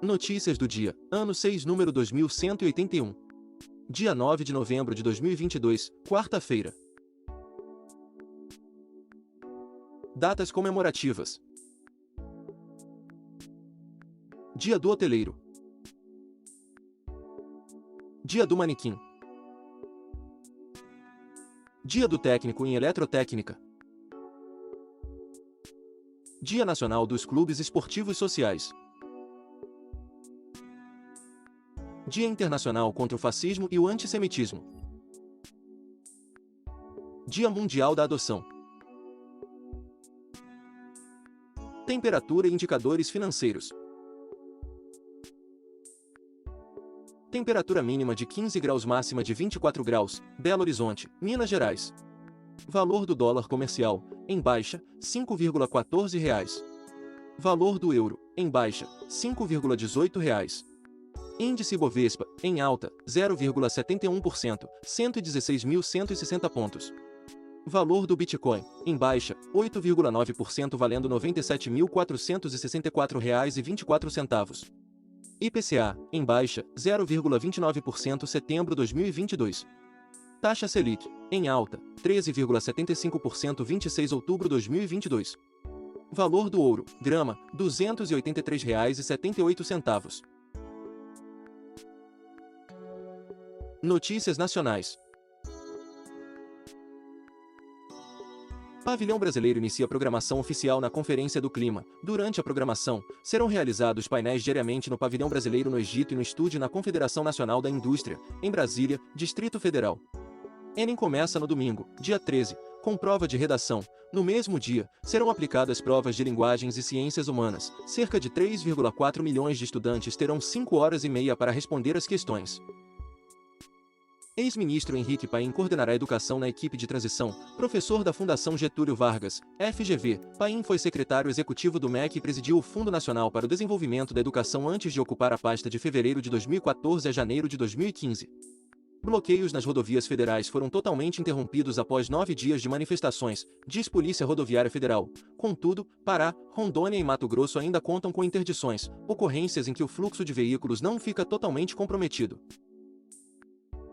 Notícias do dia, ano 6, número 2181. Dia 9 de novembro de 2022, quarta-feira. Datas comemorativas. Dia do hoteleiro. Dia do manequim. Dia do técnico em eletrotécnica. Dia Nacional dos Clubes Esportivos Sociais. Dia Internacional contra o Fascismo e o Antissemitismo. Dia Mundial da Adoção. Temperatura e indicadores financeiros. Temperatura mínima de 15 graus, máxima de 24 graus, Belo Horizonte, Minas Gerais. Valor do dólar comercial, em baixa, R$ 5,14. Valor do euro, em baixa, R$ 5,18. Índice Bovespa, em alta, 0,71%, 116.160 pontos. Valor do Bitcoin, em baixa, 8,9%, valendo R$ 97.464,24. IPCA, em baixa, 0,29%, setembro 2022. Taxa Selic, em alta, 13,75%, 26 de outubro 2022. Valor do ouro, grama, R$ 283,78. Notícias nacionais. Pavilhão Brasileiro inicia a programação oficial na Conferência do Clima. Durante a programação, serão realizados painéis diariamente no Pavilhão Brasileiro no Egito e no estúdio na Confederação Nacional da Indústria, em Brasília, Distrito Federal. Enem começa no domingo, dia 13, com prova de redação. No mesmo dia, serão aplicadas provas de linguagens e ciências humanas. Cerca de 3,4 milhões de estudantes terão 5 horas e meia para responder as questões. Ex-ministro Henrique Paim coordenará a educação na equipe de transição. Professor da Fundação Getúlio Vargas, FGV, Paim foi secretário executivo do MEC e presidiu o Fundo Nacional para o Desenvolvimento da Educação antes de ocupar a pasta de fevereiro de 2014 a janeiro de 2015. Bloqueios nas rodovias federais foram totalmente interrompidos após 9 dias de manifestações, diz Polícia Rodoviária Federal. Contudo, Pará, Rondônia e Mato Grosso ainda contam com interdições, ocorrências em que o fluxo de veículos não fica totalmente comprometido.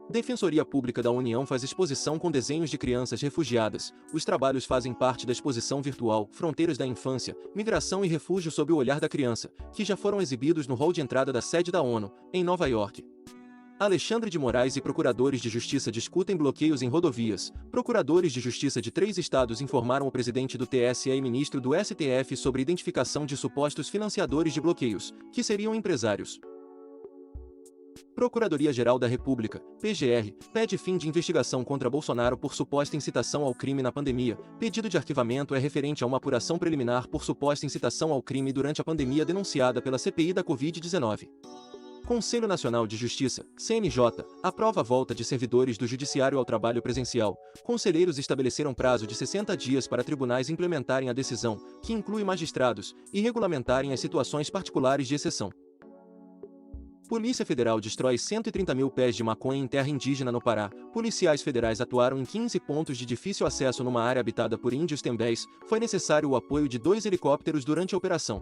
Defensoria Pública da União faz exposição com desenhos de crianças refugiadas. Os trabalhos fazem parte da exposição virtual Fronteiras da Infância, Migração e Refúgio sob o Olhar da Criança, que já foram exibidos no hall de entrada da sede da ONU, em Nova York. Alexandre de Moraes e procuradores de justiça discutem bloqueios em rodovias. Procuradores de justiça de 3 estados informaram o presidente do TSE e ministro do STF sobre identificação de supostos financiadores de bloqueios, que seriam empresários. Procuradoria-Geral da República, PGR, pede fim de investigação contra Bolsonaro por suposta incitação ao crime na pandemia. Pedido de arquivamento é referente a uma apuração preliminar por suposta incitação ao crime durante a pandemia denunciada pela CPI da Covid-19. Conselho Nacional de Justiça, CNJ, aprova a volta de servidores do Judiciário ao trabalho presencial. Conselheiros estabeleceram prazo de 60 dias para tribunais implementarem a decisão, que inclui magistrados, e regulamentarem as situações particulares de exceção. Polícia Federal destrói 130 mil pés de maconha em terra indígena no Pará. Policiais federais atuaram em 15 pontos de difícil acesso numa área habitada por índios tembés. Foi necessário o apoio de 2 helicópteros durante a operação.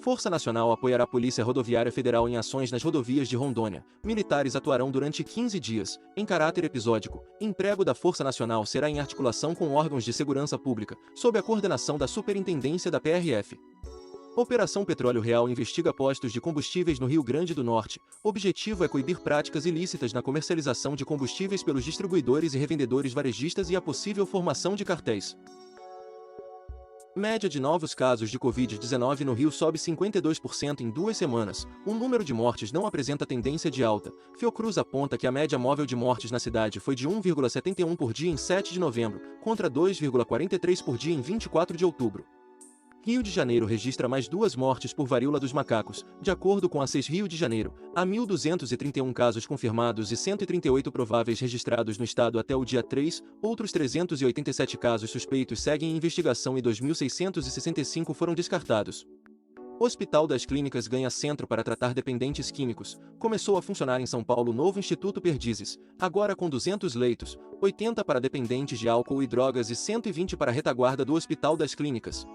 Força Nacional apoiará a Polícia Rodoviária Federal em ações nas rodovias de Rondônia. Militares atuarão durante 15 dias, em caráter episódico. Emprego da Força Nacional será em articulação com órgãos de segurança pública, sob a coordenação da Superintendência da PRF. Operação Petróleo Real investiga postos de combustíveis no Rio Grande do Norte. Objetivo é coibir práticas ilícitas na comercialização de combustíveis pelos distribuidores e revendedores varejistas e a possível formação de cartéis. Média de novos casos de Covid-19 no Rio sobe 52% em 2 semanas. O número de mortes não apresenta tendência de alta. Fiocruz aponta que a média móvel de mortes na cidade foi de 1,71 por dia em 7 de novembro, contra 2,43 por dia em 24 de outubro. Rio de Janeiro registra mais 2 mortes por varíola dos macacos. De acordo com a CES Rio de Janeiro, há 1.231 casos confirmados e 138 prováveis registrados no estado até o dia 3, outros 387 casos suspeitos seguem em investigação e 2.665 foram descartados. Hospital das Clínicas ganha centro para tratar dependentes químicos. Começou a funcionar em São Paulo o novo Instituto Perdizes, agora com 200 leitos, 80 para dependentes de álcool e drogas e 120 para a retaguarda do Hospital das Clínicas.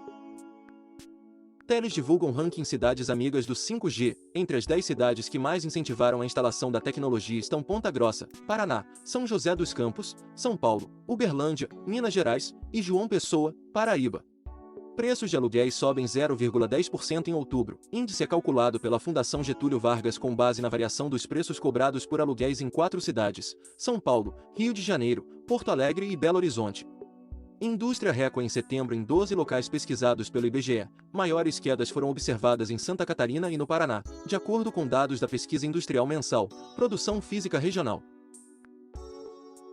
Teles divulgam ranking Cidades Amigas do 5G. Entre as 10 cidades que mais incentivaram a instalação da tecnologia estão Ponta Grossa, Paraná, São José dos Campos, São Paulo, Uberlândia, Minas Gerais e João Pessoa, Paraíba. Preços de aluguéis sobem 0,10% em outubro. Índice é calculado pela Fundação Getúlio Vargas com base na variação dos preços cobrados por aluguéis em 4 cidades: São Paulo, Rio de Janeiro, Porto Alegre e Belo Horizonte. Indústria recorde em setembro em 12 locais pesquisados pelo IBGE. Maiores quedas foram observadas em Santa Catarina e no Paraná, de acordo com dados da Pesquisa Industrial Mensal, Produção Física Regional.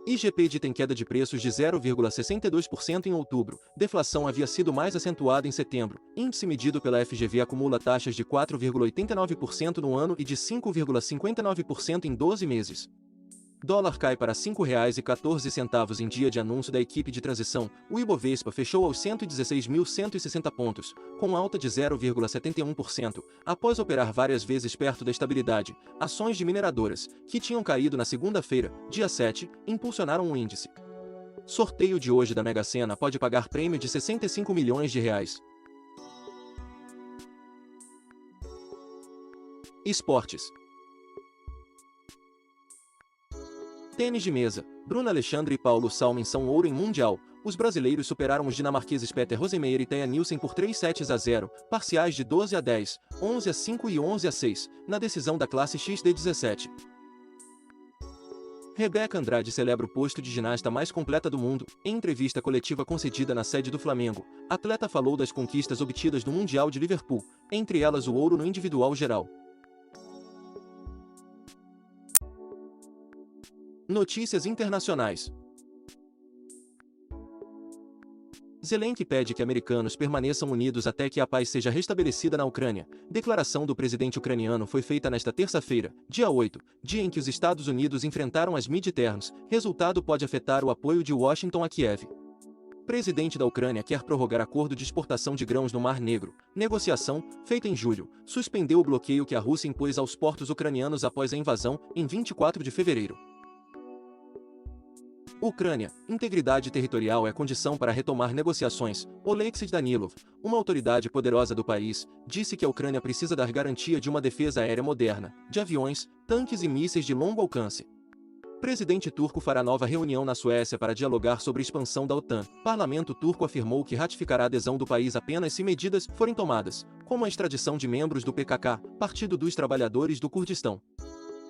IGP tem queda de preços de 0,62% em outubro. Deflação havia sido mais acentuada em setembro. Índice medido pela FGV acumula taxas de 4,89% no ano e de 5,59% em 12 meses. Dólar cai para R$ 5,14 em dia de anúncio da equipe de transição. O Ibovespa fechou aos 116.160 pontos, com alta de 0,71%, após operar várias vezes perto da estabilidade. Ações de mineradoras, que tinham caído na segunda-feira, dia 7, impulsionaram o índice. Sorteio de hoje da Mega Sena pode pagar prêmio de R$ 65 milhões. Esportes. Tênis de mesa. Bruna Alexandre e Paulo Salmen são ouro em Mundial. Os brasileiros superaram os dinamarqueses Peter Rosemeyer e Thea Nielsen por 3 sets a 0, parciais de 12-10, 11-5 e 11-6, na decisão da classe XD17. Rebeca Andrade celebra o posto de ginasta mais completa do mundo. Em entrevista coletiva concedida na sede do Flamengo, a atleta falou das conquistas obtidas no Mundial de Liverpool, entre elas o ouro no individual geral. Notícias internacionais. Zelensky pede que americanos permaneçam unidos até que a paz seja restabelecida na Ucrânia. Declaração do presidente ucraniano foi feita nesta terça-feira, dia 8, dia em que os Estados Unidos enfrentaram as midterms. Resultado pode afetar o apoio de Washington a Kiev. Presidente da Ucrânia quer prorrogar acordo de exportação de grãos no Mar Negro. Negociação, feita em julho, suspendeu o bloqueio que a Rússia impôs aos portos ucranianos após a invasão, em 24 de fevereiro. Ucrânia. Integridade territorial é condição para retomar negociações. Oleksiy Danilov, uma autoridade poderosa do país, disse que a Ucrânia precisa dar garantia de uma defesa aérea moderna, de aviões, tanques e mísseis de longo alcance. Presidente turco fará nova reunião na Suécia para dialogar sobre expansão da OTAN. Parlamento turco afirmou que ratificará a adesão do país apenas se medidas forem tomadas, como a extradição de membros do PKK, Partido dos Trabalhadores do Kurdistão.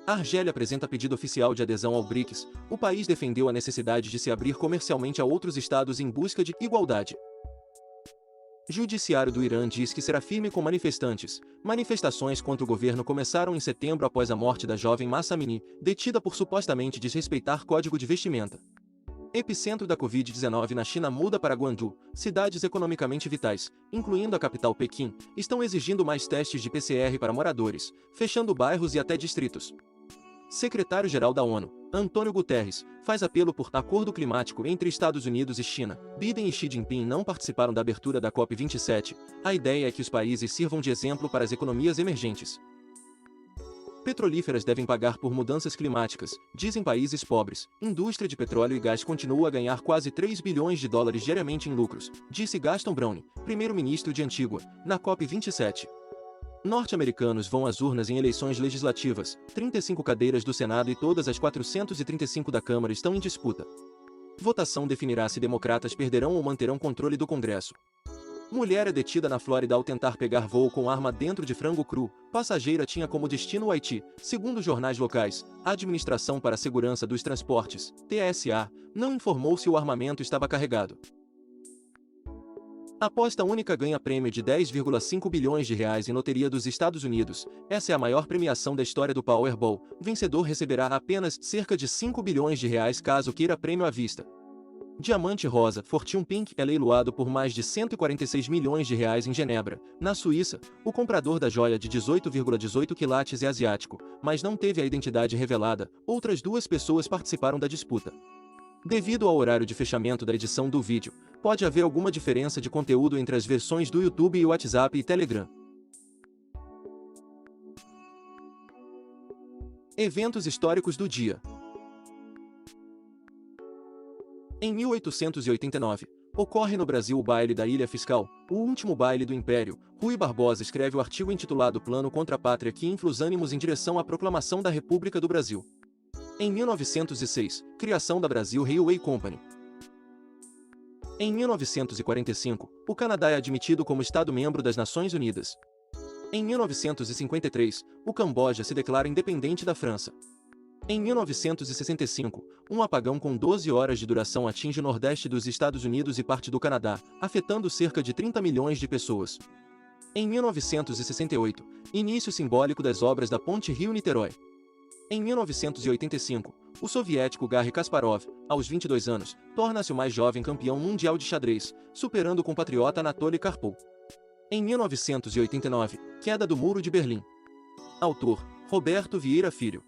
A Argélia apresenta pedido oficial de adesão ao BRICS. O país defendeu a necessidade de se abrir comercialmente a outros estados em busca de igualdade. Judiciário do Irã diz que será firme com manifestantes. Manifestações contra o governo começaram em setembro após a morte da jovem Mahsa Amini, detida por supostamente desrespeitar código de vestimenta. Epicentro da Covid-19 na China muda para Guangzhou. Cidades economicamente vitais, incluindo a capital Pequim, estão exigindo mais testes de PCR para moradores, fechando bairros e até distritos. Secretário-geral da ONU, Antônio Guterres, faz apelo por acordo climático entre Estados Unidos e China. Biden e Xi Jinping não participaram da abertura da COP27. A ideia é que os países sirvam de exemplo para as economias emergentes. Petrolíferas devem pagar por mudanças climáticas, dizem países pobres. Indústria de petróleo e gás continua a ganhar quase 3 bilhões de dólares diariamente em lucros, disse Gaston Browne, primeiro-ministro de Antigua, na COP27. Norte-americanos vão às urnas em eleições legislativas. 35 cadeiras do Senado e todas as 435 da Câmara estão em disputa. Votação definirá se democratas perderão ou manterão controle do Congresso. Mulher é detida na Flórida ao tentar pegar voo com arma dentro de frango cru. Passageira tinha como destino o Haiti. Segundo jornais locais, a Administração para a Segurança dos Transportes, TSA, não informou se o armamento estava carregado. Aposta única ganha prêmio de 10,5 bilhões de reais em loteria dos Estados Unidos. Essa é a maior premiação da história do Powerball. Vencedor receberá apenas cerca de 5 bilhões de reais caso queira prêmio à vista. Diamante rosa Fortune Pink é leiloado por mais de 146 milhões de reais em Genebra, na Suíça. O comprador da joia de 18,18 quilates é asiático, mas não teve a identidade revelada. Outras 2 pessoas participaram da disputa. Devido ao horário de fechamento da edição do vídeo, pode haver alguma diferença de conteúdo entre as versões do YouTube e WhatsApp e Telegram. Eventos históricos do dia. Em 1889, Ocorre no Brasil o baile da Ilha Fiscal, o último baile do Império. Rui Barbosa escreve o artigo intitulado Plano contra a Pátria que infla os ânimos em direção à proclamação da República do Brasil. Em 1906, criação da Brasil Railway Company. Em 1945, o Canadá é admitido como Estado-membro das Nações Unidas. Em 1953, o Camboja se declara independente da França. Em 1965, um apagão com 12 horas de duração atinge o nordeste dos Estados Unidos e parte do Canadá, afetando cerca de 30 milhões de pessoas. Em 1968, início simbólico das obras da Ponte Rio-Niterói. Em 1985, o soviético Garry Kasparov, aos 22 anos, torna-se o mais jovem campeão mundial de xadrez, superando o compatriota Anatoly Karpov. Em 1989, queda do Muro de Berlim. Autor: Roberto Vieira Filho.